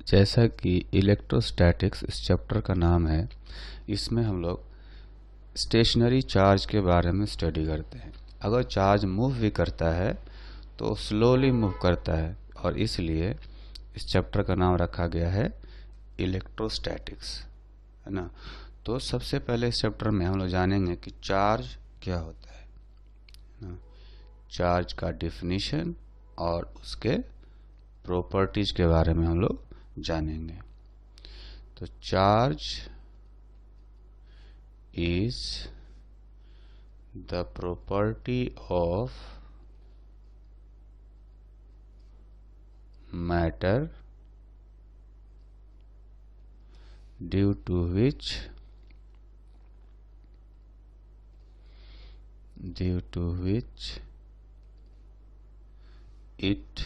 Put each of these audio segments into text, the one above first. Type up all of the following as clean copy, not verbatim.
जैसा कि इलेक्ट्रोस्टैटिक्स इस चैप्टर का नाम है, इसमें हम लोग स्टेशनरी चार्ज के बारे में स्टडी करते हैं। अगर चार्ज मूव भी करता है तो स्लोली मूव करता है, और इसलिए इस चैप्टर का नाम रखा गया है इलेक्ट्रोस्टैटिक्स, है ना। तो सबसे पहले इस चैप्टर में हम लोग जानेंगे कि चार्ज क्या होता है ना, चार्ज का डेफिनेशन और उसके प्रॉपर्टीज के बारे में हम लोग जानेंगे। तो charge is the property of matter due to which it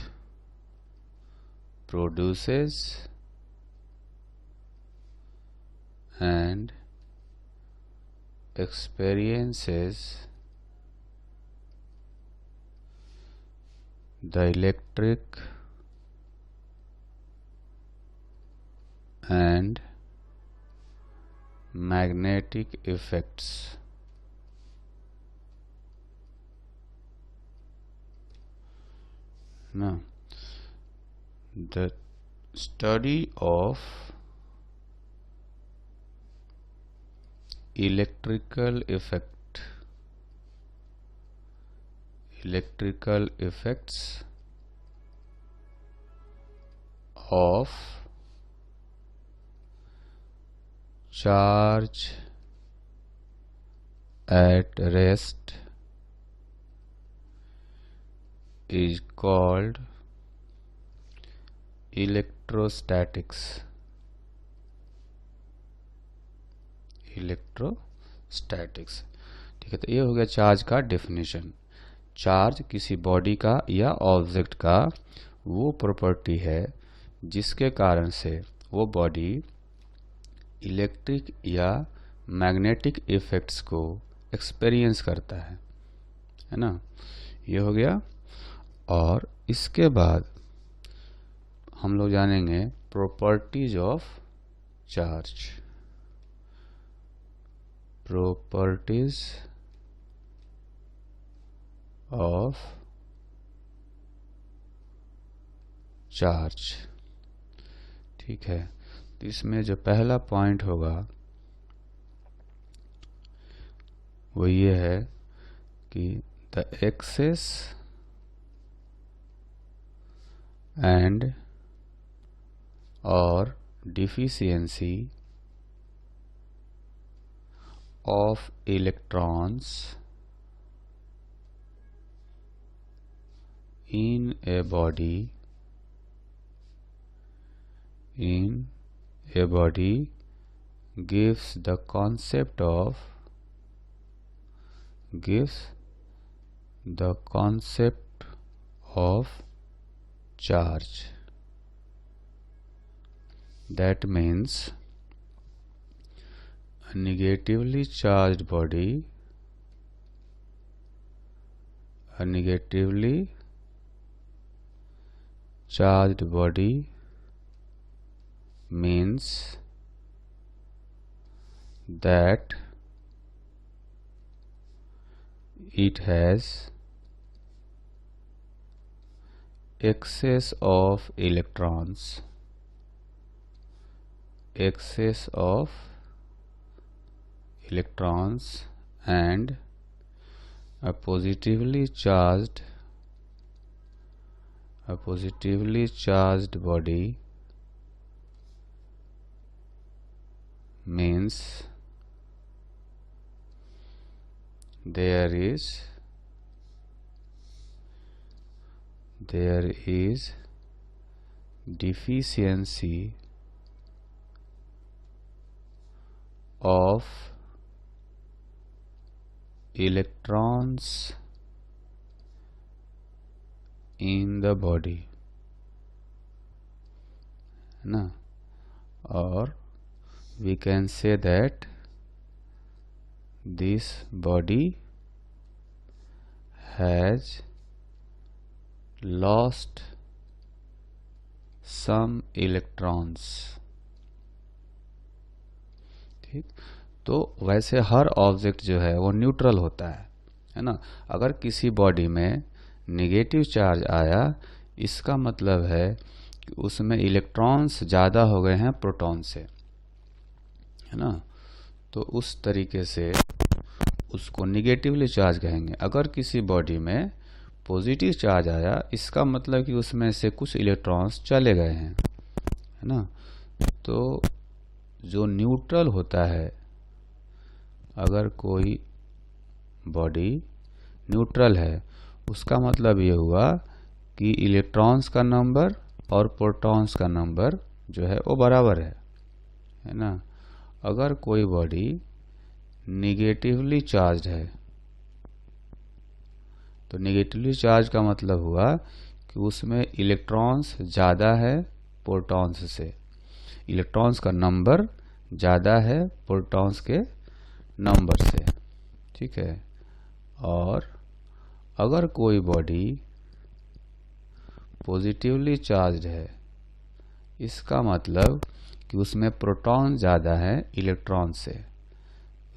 produces and experiences the electric and magnetic effects now the study of electrical effects of charge at rest is called electrostatics. ठीक है, तो ये हो गया charge का definition. Charge किसी body का या ऑब्जेक्ट का वो प्रॉपर्टी है जिसके कारण से वो बॉडी इलेक्ट्रिक या मैग्नेटिक इफेक्ट्स को एक्सपीरियंस करता है ना। ये हो गया। और इसके बाद हम लोग जानेंगे properties of charge. Properties of charge, ठीक है। तो इसमें जो पहला पॉइंट होगा वो ये है कि the excess and or deficiency of electrons in a body gives the concept of charge. That means a negatively charged body means that it has excess of electrons and a positively charged body means there is deficiency of electrons in the body, है ना। और we can say that this body has lost some electrons. ठीक, तो वैसे हर object जो है वो neutral होता है ना। अगर किसी बॉडी में नेगेटिव चार्ज आया, इसका मतलब है कि उसमें इलेक्ट्रॉन्स ज़्यादा हो गए हैं प्रोटॉन से, है ना। तो उस तरीके से उसको नेगेटिवली चार्ज कहेंगे। अगर किसी बॉडी में पॉजिटिव चार्ज आया, इसका मतलब कि उसमें से कुछ इलेक्ट्रॉन्स चले गए हैं, है ना। तो जो न्यूट्रल होता है, अगर कोई बॉडी न्यूट्रल है, उसका मतलब ये हुआ कि इलेक्ट्रॉन्स का नंबर और प्रोटॉन्स का नंबर जो है वो बराबर है ना। अगर कोई बॉडी निगेटिवली चार्ज है, तो निगेटिवली चार्ज का मतलब हुआ कि उसमें इलेक्ट्रॉन्स ज़्यादा है प्रोटॉन्स से, इलेक्ट्रॉन्स का नंबर ज़्यादा है प्रोटॉन्स के नंबर से, ठीक है। और अगर कोई बॉडी पॉजिटिवली चार्ज है, इसका मतलब कि उसमें प्रोटॉन ज़्यादा है इलेक्ट्रॉन से,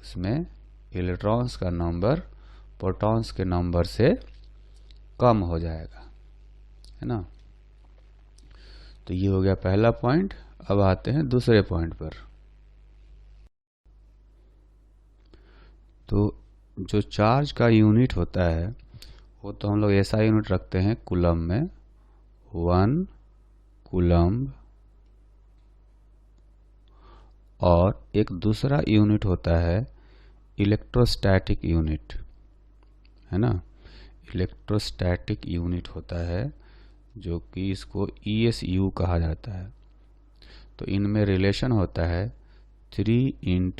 उसमें इलेक्ट्रॉन्स का नंबर प्रोटॉन्स के नंबर से कम हो जाएगा, है ना। तो ये हो गया पहला पॉइंट। अब आते हैं दूसरे पॉइंट पर। तो जो चार्ज का यूनिट होता है वो तो हम लोग ऐसा यूनिट रखते हैं कूलम में, 1 कूलम्ब। और एक दूसरा यूनिट होता है इलेक्ट्रोस्टैटिक यूनिट, है ना। इलेक्ट्रोस्टैटिक यूनिट होता है जो कि इसको ESU कहा जाता है। तो इनमें रिलेशन होता है 3 ×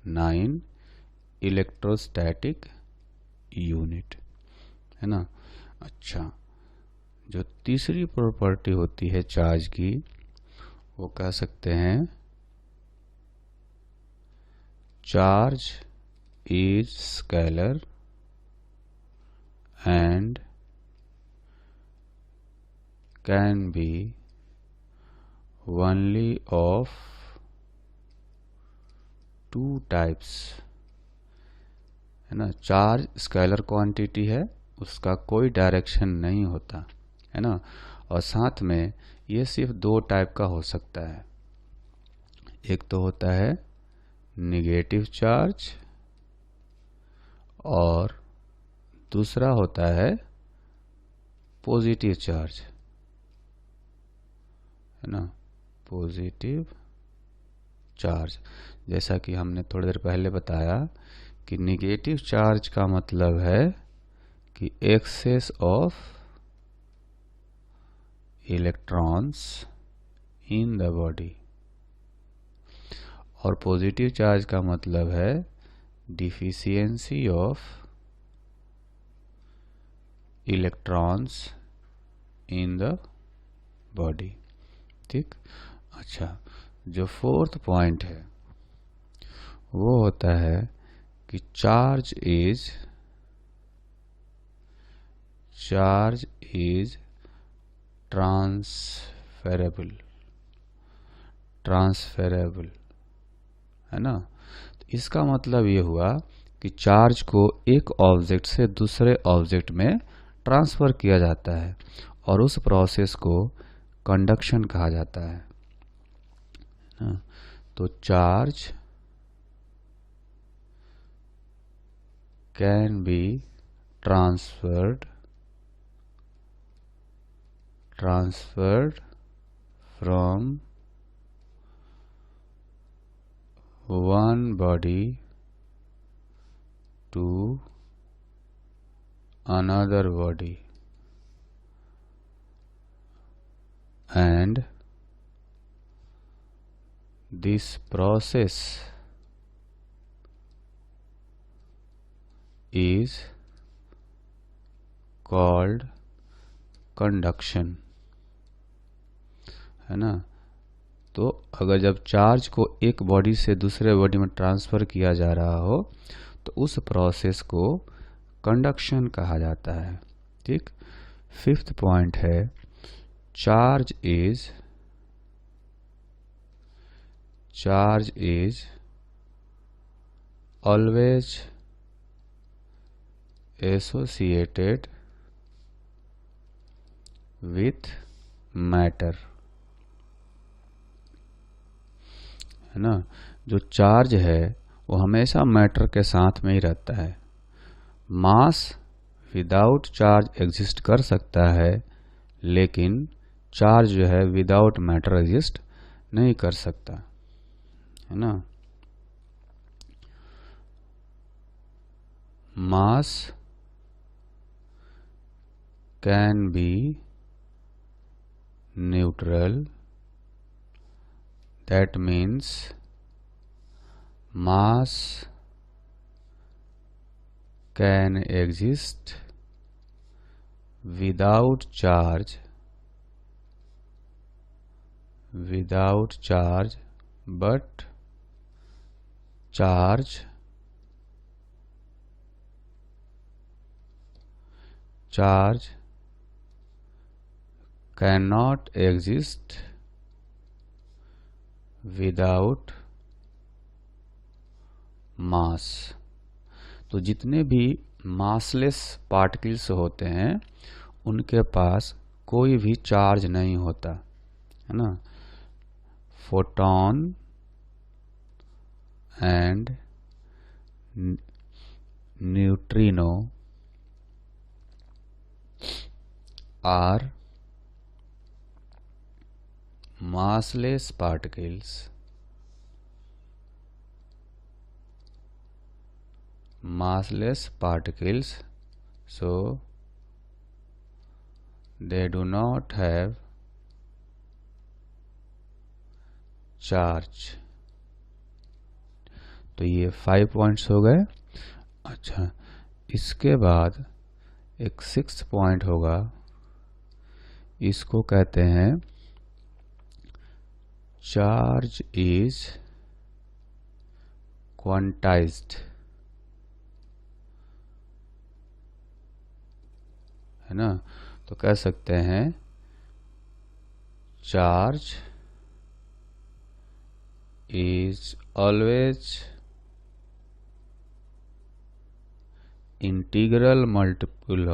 10⁹ इलेक्ट्रोस्टैटिक यूनिट, है ना। अच्छा, जो तीसरी प्रॉपर्टी होती है चार्ज की, वो कह सकते हैं charge is scalar and can be only of 2 types, है ना। चार्ज स्केलर क्वांटिटी है, उसका कोई डायरेक्शन नहीं होता, है ना। और साथ में ये सिर्फ 2 टाइप का हो सकता है। एक तो होता है नेगेटिव चार्ज और दूसरा होता है पॉजिटिव चार्ज, है ना, पॉजिटिव चार्ज। जैसा कि हमने थोड़ी देर पहले बताया कि नेगेटिव चार्ज का मतलब है कि excess of electrons in the body, और पॉजिटिव चार्ज का मतलब है deficiency of electrons in the body, ठीक। अच्छा, जो 4th पॉइंट है वो होता है कि चार्ज इज ट्रांसफरेबल, है ना। तो इसका मतलब ये हुआ कि चार्ज को एक ऑब्जेक्ट से दूसरे ऑब्जेक्ट में ट्रांसफर किया जाता है, और उस प्रोसेस को कंडक्शन कहा जाता है ना। तो charge can be transferred from one body to another body, and this process is called conduction, है ना। तो अगर जब चार्ज को एक बॉडी से दूसरे बॉडी में ट्रांसफ़र किया जा रहा हो, तो उस प्रोसेस को कंडक्शन कहा जाता है, ठीक। 5th पॉइंट है charge is always associated with matter, है ना। जो चार्ज है वो हमेशा मैटर के साथ में ही रहता है। मास विदाउट चार्ज एग्जिस्ट कर सकता है, लेकिन चार्ज जो है विदाउट मैटर एग्जिस्ट नहीं कर सकता, है ना। मास can be neutral, that means mass can exist without charge but charge cannot exist without मास। तो जितने भी मासलेस पार्टिकल्स होते हैं उनके पास कोई भी चार्ज नहीं होता, है ना। Photon and neutrino are massless particles, so they do not have charge। तो ये 5 पॉइंट्स हो गए। अच्छा, इसके बाद एक 6th पॉइंट होगा, इसको कहते हैं चार्ज इज क्वांटाइज्ड, है ना। तो कह सकते हैं charge is always integral multiple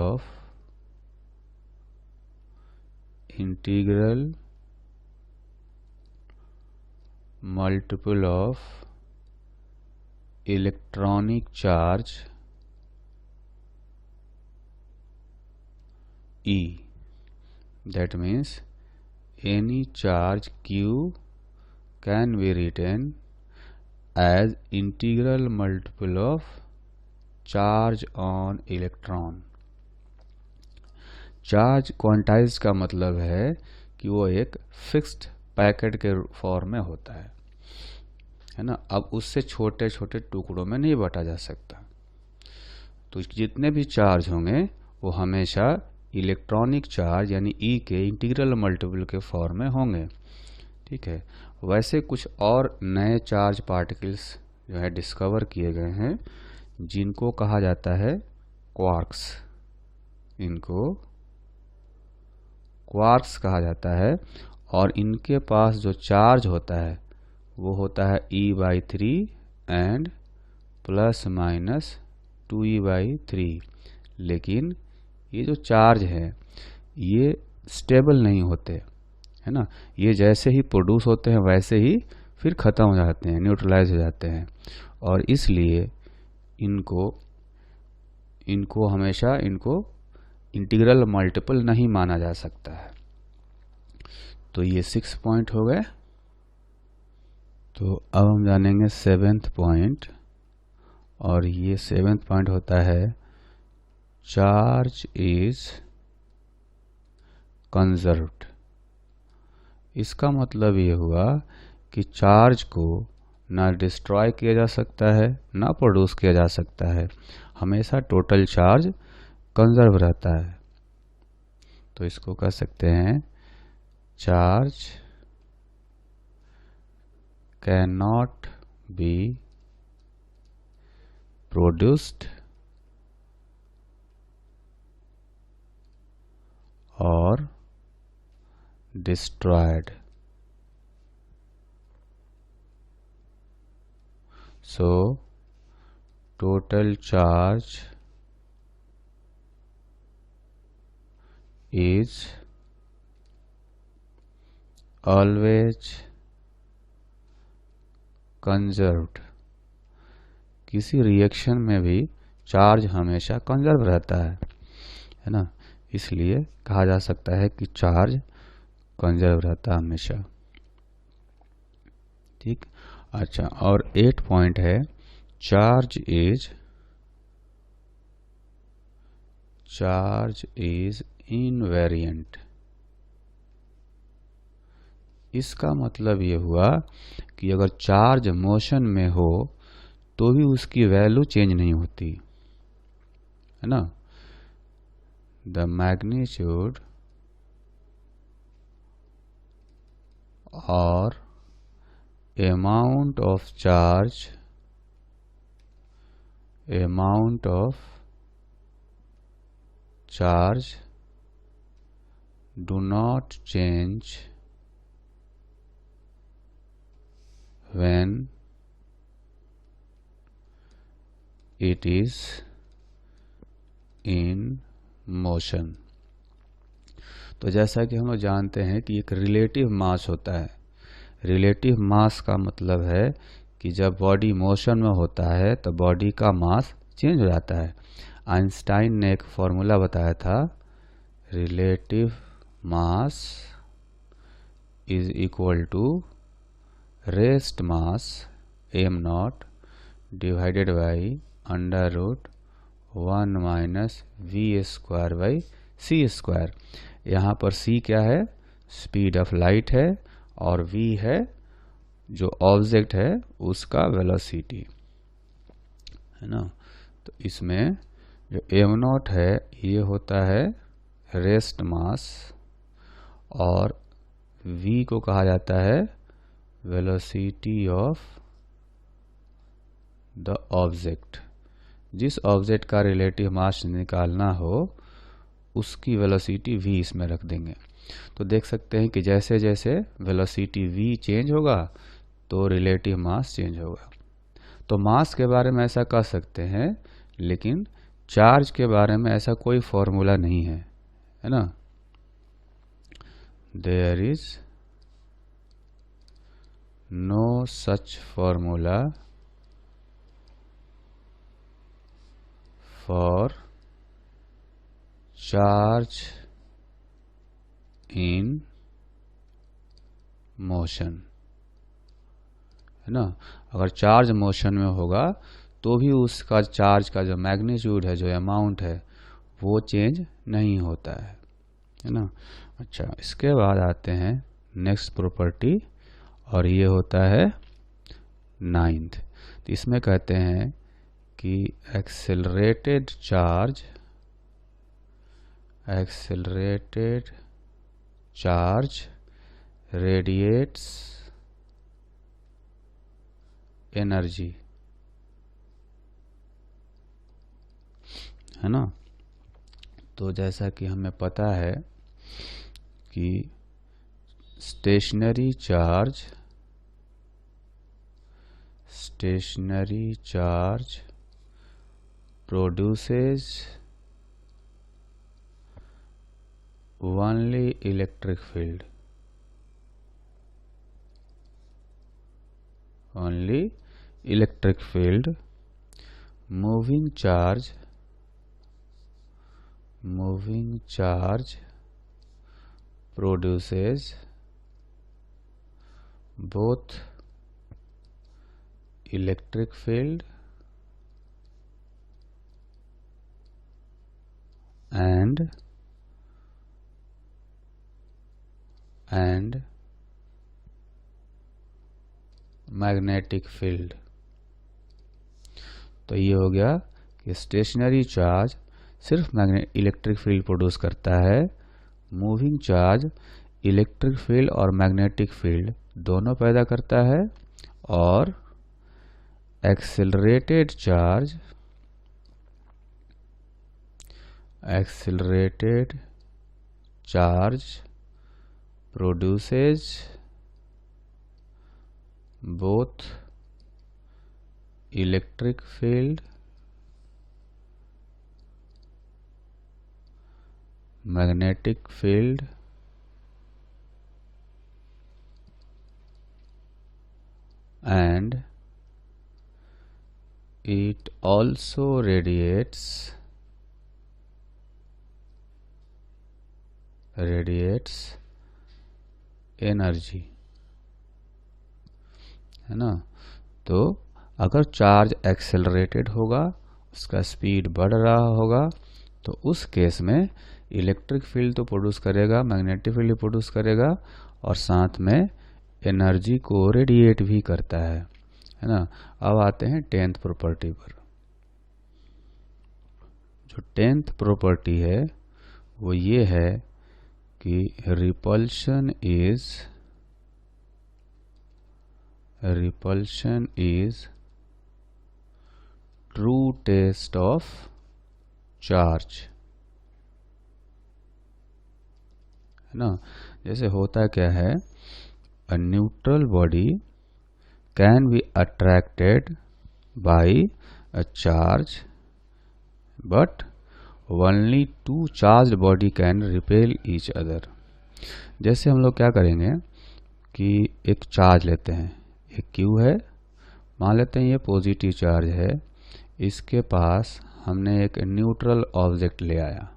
of electronic charge E, that means any charge Q can be written as integral multiple of charge on electron। Charge quantize का मतलब है कि वो एक फिक्स्ड पैकेट के फॉर्म में होता है ना। अब उससे छोटे छोटे टुकड़ों में नहीं बांटा जा सकता। तो जितने भी चार्ज होंगे वो हमेशा इलेक्ट्रॉनिक चार्ज यानी E के इंटीग्रल मल्टीपल के फॉर्म में होंगे, ठीक है। वैसे कुछ और नए चार्ज पार्टिकल्स जो है डिस्कवर किए गए हैं, जिनको कहा जाता है क्वार्क्स। इनको क्वार्क्स कहा जाता है, और इनके पास जो चार्ज होता है वो होता है E/3 एंड ±2E/3। लेकिन ये जो चार्ज है ये स्टेबल नहीं होते, है ना। ये जैसे ही प्रोड्यूस होते हैं वैसे ही फिर ख़त्म हो जाते हैं, न्यूट्रलाइज हो जाते हैं, और इसलिए इनको हमेशा इंटीग्रल मल्टीपल नहीं माना जा सकता है। तो ये 6 पॉइंट हो गए। तो अब हम जानेंगे 7th पॉइंट, और ये 7th पॉइंट होता है चार्ज इज कंजर्व्ड। इसका मतलब ये हुआ कि चार्ज को ना डिस्ट्रॉय किया जा सकता है ना प्रोड्यूस किया जा सकता है, हमेशा टोटल चार्ज कंजर्व रहता है। तो इसको कह सकते हैं charge can not be produced or destroyed. So total charge is always conserved. किसी रिएक्शन में भी चार्ज हमेशा कंजर्व रहता है ना, इसलिए कहा जा सकता है कि चार्ज कंजर्व रहता है हमेशा। ठीक, अच्छा, और 8 पॉइंट है चार्ज इज इनवेरिएंट। इसका मतलब ये हुआ कि अगर चार्ज मोशन में हो तो भी उसकी वैल्यू चेंज नहीं होती है ना। द मैग्नीट्यूड और amount of charge do not change when it is in motion। तो जैसा कि हम लोग जानते हैं कि एक रिलेटिव मास होता है। रिलेटिव मास का मतलब है कि जब बॉडी मोशन में होता है तो बॉडी का मास चेंज हो जाता है। आइंस्टाइन ने एक फॉर्मूला बताया था, relative mass is equal to rest mass m not divided by under root 1 minus v square by c square. यहाँ पर c क्या है, स्पीड ऑफ लाइट है, और v है जो ऑब्जेक्ट है उसका वेलोसिटी है ना। तो इसमें जो m नॉट है ये होता है रेस्ट मास, और v को कहा जाता है वेलोसिटी ऑफ द ऑब्जेक्ट। जिस ऑब्जेक्ट का रिलेटिव मास निकालना हो उसकी वेलोसिटी v इसमें रख देंगे। तो देख सकते हैं कि जैसे जैसे वेलोसिटी v चेंज होगा तो रिलेटिव मास चेंज होगा। तो मास के बारे में ऐसा कह सकते हैं, लेकिन चार्ज के बारे में ऐसा कोई फॉर्मूला नहीं है ना। There is no such formula for charge in motion है ना। अगर चार्ज मोशन में होगा तो भी उसका चार्ज का जो मैग्नीट्यूड है, जो अमाउंट है, वो चेंज नहीं होता है ना। अच्छा, इसके बाद आते हैं नेक्स्ट प्रॉपर्टी, और ये होता है 9th। तो इसमें कहते हैं कि एक्सेलरेटेड चार्ज रेडिएट्स एनर्जी है ना। तो जैसा कि हमें पता है कि stationary charge produces only electric field, moving charge produces both electric field and magnetic field. तो ये हो गया कि स्टेशनरी चार्ज सिर्फ इलेक्ट्रिक फील्ड प्रोड्यूस करता है, मूविंग चार्ज इलेक्ट्रिक फील्ड और मैग्नेटिक फील्ड दोनों पैदा करता है, और accelerated charge produces both electric field, magnetic field, and it also radiates energy, है ना। तो अगर चार्ज एक्सेलरेटेड होगा, उसका स्पीड बढ़ रहा होगा, तो उस केस में इलेक्ट्रिक फील्ड तो प्रोड्यूस करेगा, मैग्नेटिक फील्ड प्रोड्यूस करेगा, और साथ में एनर्जी को रेडिएट भी करता है ना। अब आते हैं 10th प्रॉपर्टी पर। जो 10th प्रॉपर्टी है वो ये है कि repulsion is true test of charge, है ना। जैसे होता क्या है, a neutral body can be attracted by a charge, but only two charged body can repel each other। जैसे हम लोग क्या करेंगे कि एक चार्ज लेते हैं, एक Q है, मान लेते हैं ये पॉजिटिव चार्ज है, इसके पास हमने एक न्यूट्रल ऑब्जेक्ट ले आया,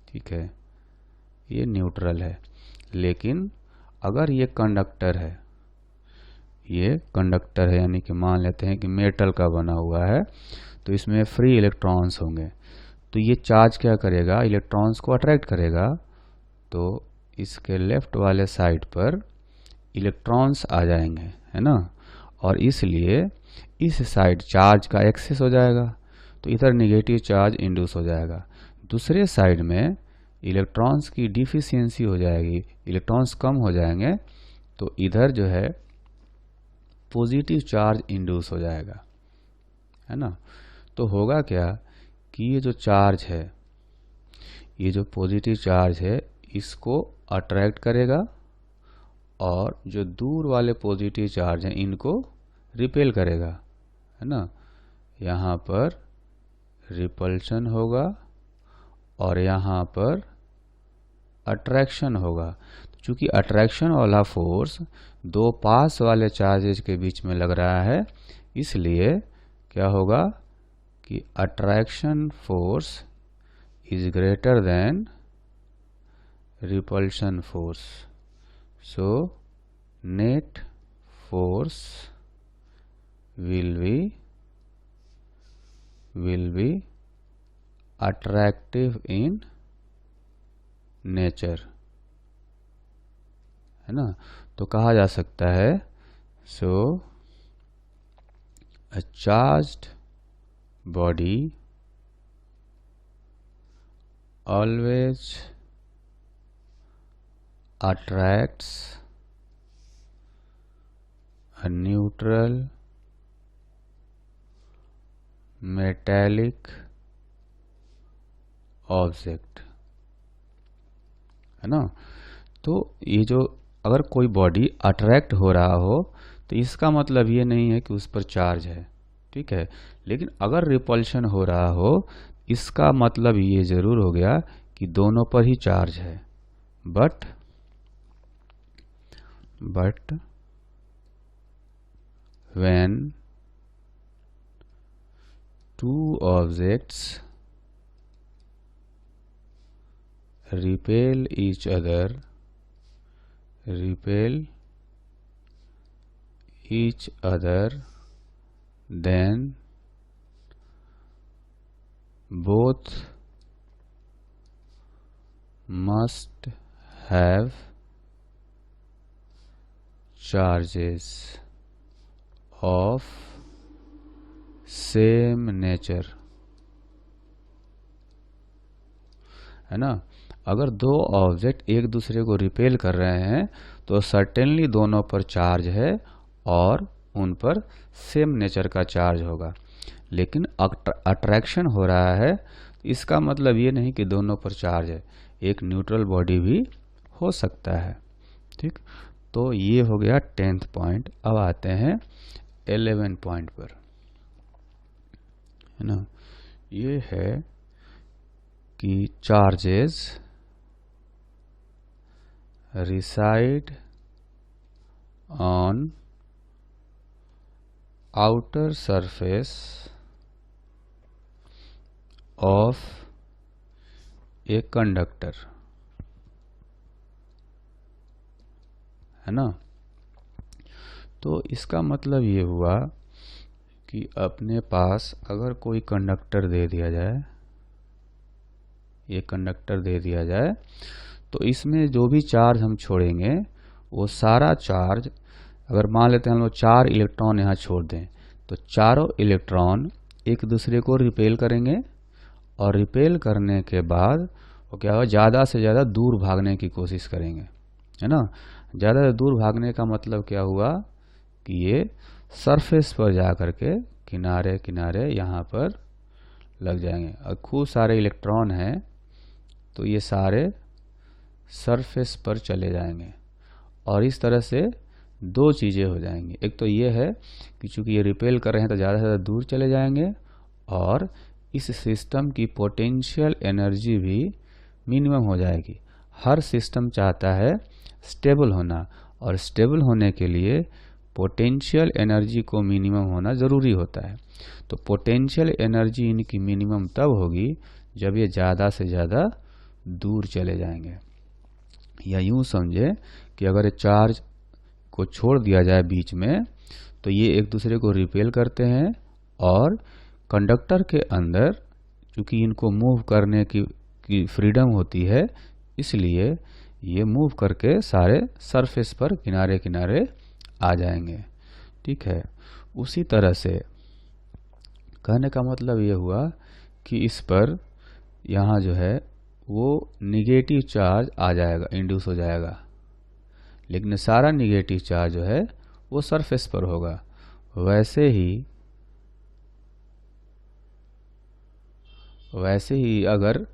ठीक है, ये न्यूट्रल है। लेकिन अगर ये कंडक्टर है, यानी कि मान लेते हैं कि मेटल का बना हुआ है, तो इसमें फ्री इलेक्ट्रॉन्स होंगे, तो ये चार्ज क्या करेगा, इलेक्ट्रॉन्स को अट्रैक्ट करेगा, तो इसके लेफ्ट वाले साइड पर इलेक्ट्रॉन्स आ जाएंगे, है ना। और इसलिए इस साइड चार्ज का एक्सेस हो जाएगा, तो इधर नेगेटिव चार्ज इंड्यूस हो जाएगा। दूसरे साइड में इलेक्ट्रॉन्स की डिफिशियंसी हो जाएगी, इलेक्ट्रॉन्स कम हो जाएंगे, तो इधर जो है पॉजिटिव चार्ज इंड्यूस हो जाएगा, है ना। तो होगा क्या कि ये जो चार्ज है, ये जो पॉजिटिव चार्ज है, इसको अट्रैक्ट करेगा, और जो दूर वाले पॉजिटिव चार्ज हैं इनको रिपेल करेगा, है ना। यहाँ पर रिपल्शन होगा और यहाँ पर अट्रैक्शन होगा। चूंकि अट्रैक्शन वाला फोर्स दो पास वाले चार्जेज के बीच में लग रहा है, इसलिए क्या होगा कि attraction force is greater than repulsion force, so net force will be attractive in nature, है ना। तो कहा जा सकता है, so a charged body always attracts a neutral metallic object, है ना। तो ये जो अगर कोई बॉडी अट्रैक्ट हो रहा हो, तो इसका मतलब ये नहीं है कि उस पर चार्ज है, ठीक है। लेकिन अगर रिपल्शन हो रहा हो, इसका मतलब ये जरूर हो गया कि दोनों पर ही चार्ज है। But when two objects repel each other, then both must have charges of same nature, है ना। अगर दो ऑब्जेक्ट एक दूसरे को रिपेल कर रहे हैं, तो सर्टेनली दोनों पर चार्ज है और उन पर सेम नेचर का चार्ज होगा। लेकिन अट्रैक्शन हो रहा है, इसका मतलब ये नहीं कि दोनों पर चार्ज है, एक न्यूट्रल बॉडी भी हो सकता है, ठीक, तो ये हो गया 10th पॉइंट। अब आते हैं 11 पॉइंट पर, है ना। ये है कि charges reside on outer surface of a conductor, है ना। तो इसका मतलब ये हुआ कि अपने पास अगर कोई कंडक्टर दे दिया जाए, ये कंडक्टर दे दिया जाए, तो इसमें जो भी चार्ज हम छोड़ेंगे वो सारा चार्ज, अगर मान लेते हैं हम लोग 4 इलेक्ट्रॉन यहाँ छोड़ दें, तो चारों इलेक्ट्रॉन एक दूसरे को रिपेल करेंगे, और रिपेल करने के बाद वो क्या होगा, ज़्यादा से ज़्यादा दूर भागने की कोशिश करेंगे, है ना। ज़्यादा से दूर भागने का मतलब क्या हुआ कि ये सरफेस पर जा कर के किनारे किनारे यहाँ पर लग जाएंगे, और खूब सारे इलेक्ट्रॉन हैं तो ये सारे सरफेस पर चले जाएंगे, और इस तरह से दो चीज़ें हो जाएंगी। एक तो ये है कि चूंकि ये रिपेल कर रहे हैं तो ज़्यादा से ज़्यादा दूर चले जाएंगे, और इस सिस्टम की पोटेंशियल एनर्जी भी मिनिमम हो जाएगी। हर सिस्टम चाहता है स्टेबल होना, और स्टेबल होने के लिए पोटेंशियल एनर्जी को मिनिमम होना ज़रूरी होता है। तो पोटेंशियल एनर्जी इनकी मिनिमम तब होगी जब ये ज़्यादा से ज़्यादा दूर चले जाएंगे। या यूँ समझे कि अगर ये चार्ज को छोड़ दिया जाए बीच में, तो ये एक दूसरे को रिपेल करते हैं, और कंडक्टर के अंदर चूँकि इनको मूव करने की फ्रीडम होती है, इसलिए ये मूव करके सारे सरफेस पर किनारे किनारे आ जाएंगे। ठीक है, उसी तरह से कहने का मतलब ये हुआ कि इस पर यहाँ जो है वो निगेटिव चार्ज आ जाएगा, इंड्यूस हो जाएगा, लेकिन सारा निगेटिव चार्ज जो है वो सरफेस पर होगा। वैसे ही अगर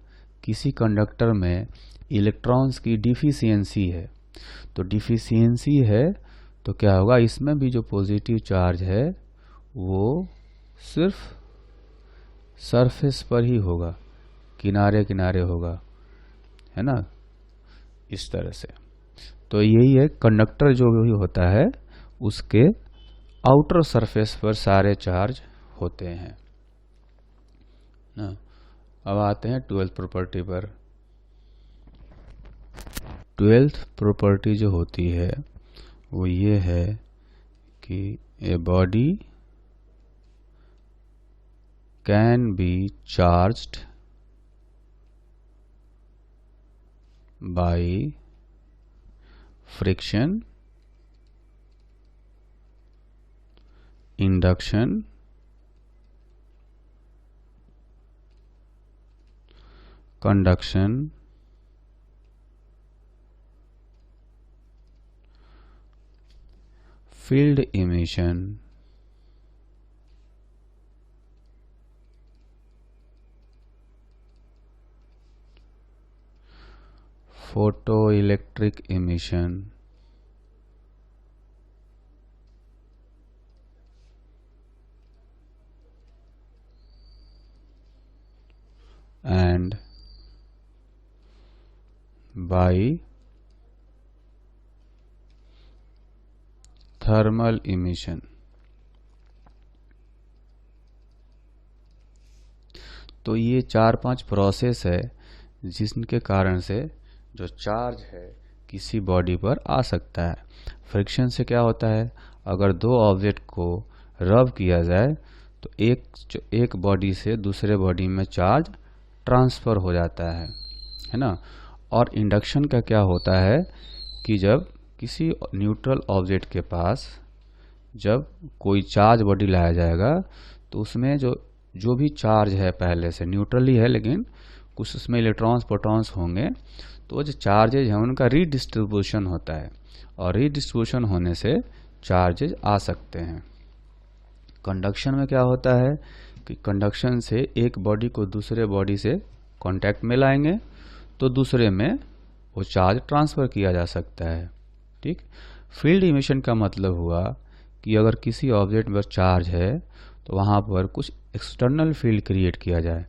किसी कंडक्टर में इलेक्ट्रॉन्स की डिफिशियंसी है, तो क्या होगा, इसमें भी जो पॉजिटिव चार्ज है वो सिर्फ सरफेस पर ही होगा, किनारे किनारे होगा, है ना, इस तरह से। तो यही है, कंडक्टर जो भी होता है उसके आउटर सरफेस पर सारे चार्ज होते हैं ना। अब आते हैं 12th प्रॉपर्टी पर। 12th प्रॉपर्टी जो होती है वो ये है कि a body can be charged by friction, induction, conduction, field emission, photoelectric emission, and by thermal emission. तो ये 4-5 प्रोसेस है जिनके कारण से जो चार्ज है किसी बॉडी पर आ सकता है। फ्रिक्शन से क्या होता है, अगर दो ऑब्जेक्ट को रब किया जाए तो एक बॉडी से दूसरे बॉडी में चार्ज ट्रांसफ़र हो जाता है ना। और इंडक्शन का क्या होता है कि जब किसी न्यूट्रल ऑब्जेक्ट के पास जब कोई चार्ज बॉडी लाया जाएगा तो उसमें जो भी चार्ज है पहले से न्यूट्रल ही है, लेकिन कुछ उसमें इलेक्ट्रॉन्स प्रोटॉन्स होंगे, तो जो चार्जेज हैं उनका रीडिस्ट्रीब्यूशन होता है, और रीडिस्ट्रीब्यूशन होने से चार्जेज आ सकते हैं। कंडक्शन में क्या होता है कि कंडक्शन से एक बॉडी को दूसरे बॉडी से कांटेक्ट में लाएंगे तो दूसरे में वो चार्ज ट्रांसफ़र किया जा सकता है। ठीक। फील्ड इमिशन का मतलब हुआ कि अगर किसी ऑब्जेक्ट पर चार्ज है तो वहाँ पर कुछ एक्सटर्नल फील्ड क्रिएट किया जाए,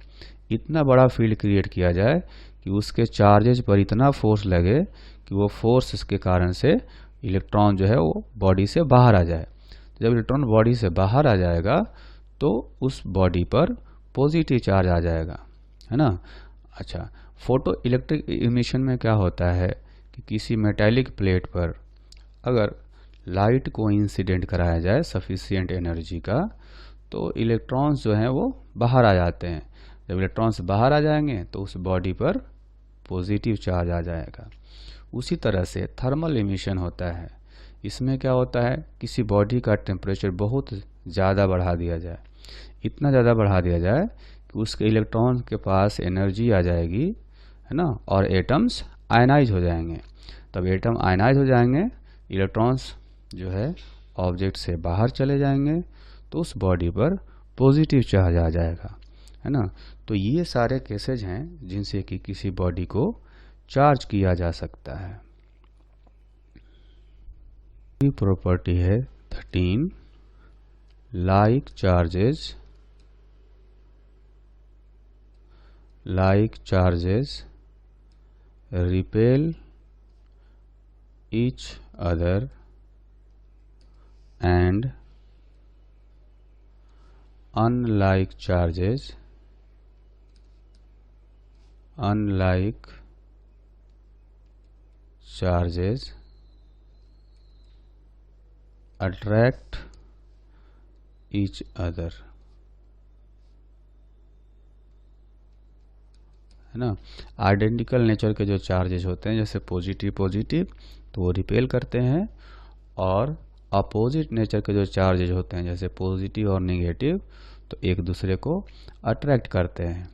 इतना बड़ा फील्ड क्रिएट किया जाए कि उसके चार्जेज पर इतना फोर्स लगे कि वो फोर्स के कारण से इलेक्ट्रॉन जो है वो बॉडी से बाहर आ जाए। जब इलेक्ट्रॉन बॉडी से बाहर आ जाएगा तो उस बॉडी पर पॉजिटिव चार्ज आ जाएगा, है ना। अच्छा, फोटो इलेक्ट्रिक इमिशन में क्या होता है कि किसी मेटालिक प्लेट पर अगर लाइट को इंसिडेंट कराया जाए सफिशिएंट एनर्जी का, तो इलेक्ट्रॉन्स जो हैं वो बाहर आ जाते हैं। जब इलेक्ट्रॉन्स बाहर आ जाएंगे तो उस बॉडी पर पॉजिटिव चार्ज आ जाएगा। उसी तरह से थर्मल इमिशन होता है। इसमें क्या होता है, किसी बॉडी का टेम्परेचर बहुत ज़्यादा बढ़ा दिया जाए, इतना ज़्यादा बढ़ा दिया जाए कि उसके इलेक्ट्रॉन के पास एनर्जी आ जाएगी, है ना, और एटम्स आयनाइज हो जाएंगे। तब एटम आयनाइज हो जाएंगे, इलेक्ट्रॉन्स जो है ऑब्जेक्ट से बाहर चले जाएंगे, तो उस बॉडी पर पॉजिटिव चार्ज आ जाएगा, है ना। तो ये सारे केसेज हैं जिनसे कि किसी बॉडी को चार्ज किया जा सकता है। प्रॉपर्टी है 13, like charges repel each other and unlike charges attract each other, है ना। आइडेंटिकल नेचर के जो चार्जेस होते हैं, जैसे पॉजिटिव तो वो रिपेल करते हैं, और अपोजिट नेचर के जो चार्जेस होते हैं जैसे पॉजिटिव और नेगेटिव तो एक दूसरे को अट्रैक्ट करते हैं।